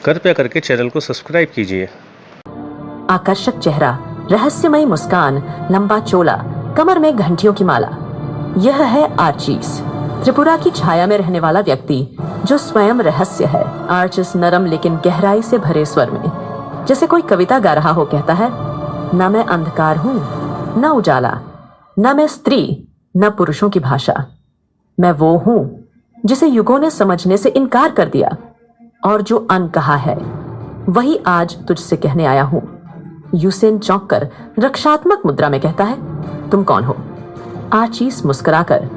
कृपया करके चैनल को सब्सक्राइब कीजिए। आकर्षक चेहरा, रहस्यमयी मुस्कान, लंबा चोला, कमर में घंटियों की माला। यह है आर्चीज, त्रिपुरा की छाया में रहने वाला व्यक्ति जो स्वयं रहस्य है। आर्चिस नरम लेकिन गहराई से भरे स्वर में जैसे कोई कविता गा रहा हो कहता है, न मैं अंधकार हूँ न उजाला, न मैं स्त्री न पुरुषों की भाषा। मैं वो हूँ जिसे युगों ने समझने से इनकार कर दिया, और जो अनकहा है वही आज तुझसे कहने आया हूँ। यूसेन चौंक कर रक्षात्मक मुद्रा में कहता है, तुम कौन हो? आर्चीज मुस्कुराकर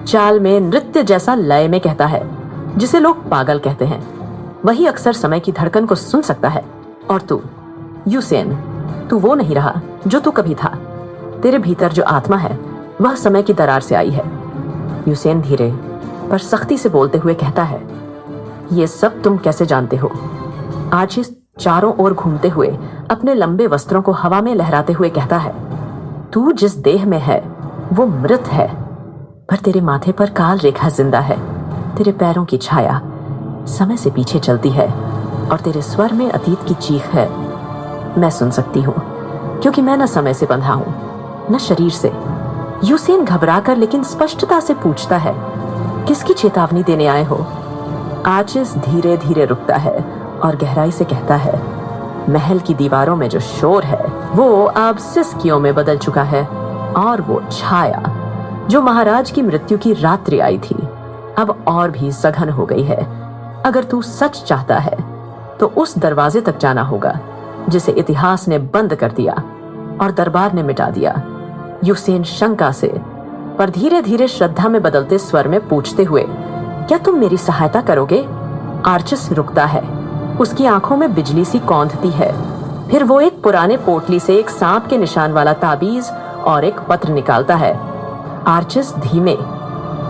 चाल में नृत्य जैसा लय में कहता है, जिसे लोग पागल कहते हैं वही अक्सर समय की धड़कन को सुन सकता है। और तू यूसेन, तू वो नहीं रहा जो तू कभी था। तेरे भीतर जो आत्मा है वह समय की दरार से आई है। यूसेन धीरे पर सख्ती से बोलते हुए कहता है, ये सब तुम कैसे जानते हो? आर्चीज चारों ओर घूमते हुए अपने लंबे वस्त्रों को हवा में लहराते हुए कहता है, तू जिस देह में है वो मृत है, पर तेरे माथे पर काल रेखा जिंदा है। तेरे पैरों की छाया समय से पीछे चलती है, और तेरे स्वर में अतीत की चीख है। मैं सुन सकती हूँ, क्योंकि मैं न समय से बंधा हूँ न शरीर से। यूसेन घबराकर लेकिन स्पष्टता से पूछता है, किसकी चेतावनी देने आए हो? आर्चिस धीरे धीरे रुकता है और गहराई से कहता है, महल की दीवारों में जो शोर है वो अब सिसकियों में बदल चुका है, और वो छाया जो महाराज की मृत्यु की रात्रि आई थी अब और भी सघन हो गई है। अगर तू सच चाहता है तो उस दरवाजे तक जाना होगा जिसे इतिहास ने बंद कर दिया और दरबार ने मिटा दिया। यूसेन शंका से पर धीरे धीरे श्रद्धा में बदलते स्वर में पूछते हुए, क्या तुम मेरी सहायता करोगे? आर्चिस रुकता है, उसकी आंखों में बिजली सी कौंधती है। फिर वो एक पुराने पोटली से एक सांप के निशान वाला ताबीज और एक पत्र निकालता है। आर्चिस धीमे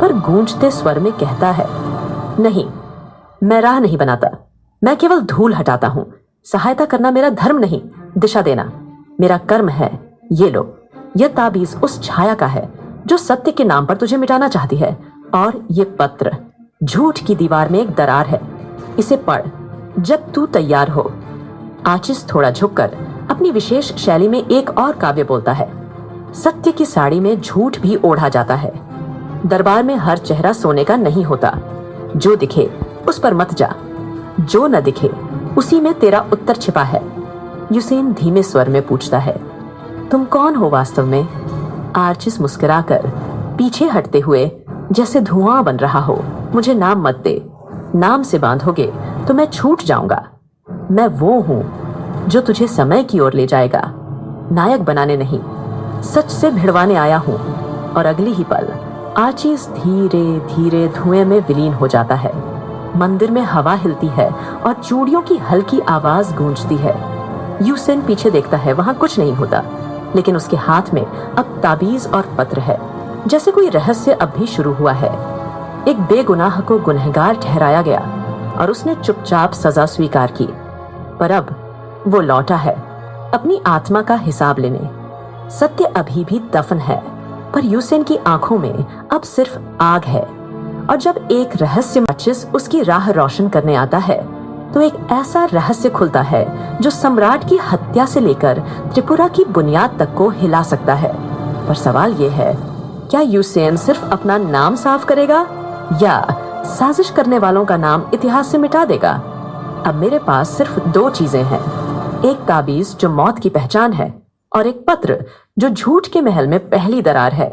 पर गूंजते स्वर में कहता है, नहीं, मैं राह नहीं बनाता, मैं केवल धूल हटाता हूं। सहायता करना मेरा धर्म नहीं, दिशा देना मेरा कर्म है। ये लो, यह ताबीज उस छाया का है जो सत्य के नाम पर तुझे मिटाना चाहती है, और ये पत्र झूठ की दीवार में एक दरार है। इसे पढ़ जब तू तैयार हो। आर्चिस थोड़ा झुककर अपनी विशेष शैली में एक और काव्य बोलता है, सत्य की साड़ी में झूठ भी ओढ़ा जाता है। दरबार में हर चेहरा सोने का नहीं होता। जो दिखे उस पर मत जा, जो न दिखे उसी में तेरा उत्तर छिपा है। यूसेन धीमे स्वर में पूछता है, तुम कौन हो वास्तव में? आर्चिस मुस्कुराकर पीछे हटते हुए जैसे धुआं बन रहा हो, मुझे नाम मत दे, नाम से बांधोगे तो मैं छूट जाऊंगा। मैं वो हूं जो तुझे समय की ओर ले जाएगा, नायक बनाने नहीं, सच से भिड़वाने आया हूं। और अगली ही पल आर्चीज धीरे धीरे धुएं में विलीन हो जाता है। मंदिर में हवा हिलती है और चूड़ियों की हल्की आवाज गूंजती है। यूसेन पीछे देखता है, वहां कुछ नहीं होता, लेकिन उसके हाथ में अब ताबीज और पत्र है, जैसे कोई रहस्य अब भी शुरू हुआ है। एक बेगुनाह को गुनहगार ठहराया गया और उसने चुपचाप सजा स्वीकार की, पर अब वो लौटा है अपनी आत्मा का हिसाब लेने। सत्य अभी भी दफन है, पर यूसेन की आंखों में अब सिर्फ आग है। और जब एक रहस्य आर्चिस उसकी राह रोशन करने आता है तो एक ऐसा रहस्य खुलता है जो सम्राट की हत्या से लेकर त्रिपुरा की बुनियाद तक को हिला सकता है। पर सवाल ये है, क्या यूसेन सिर्फ अपना नाम साफ करेगा या साजिश करने वालों का नाम इतिहास से मिटा देगा? अब मेरे पास सिर्फ दो चीजें हैं, एक ताबीज जो मौत की पहचान है और एक पत्र जो झूठ के महल में पहली दरार है।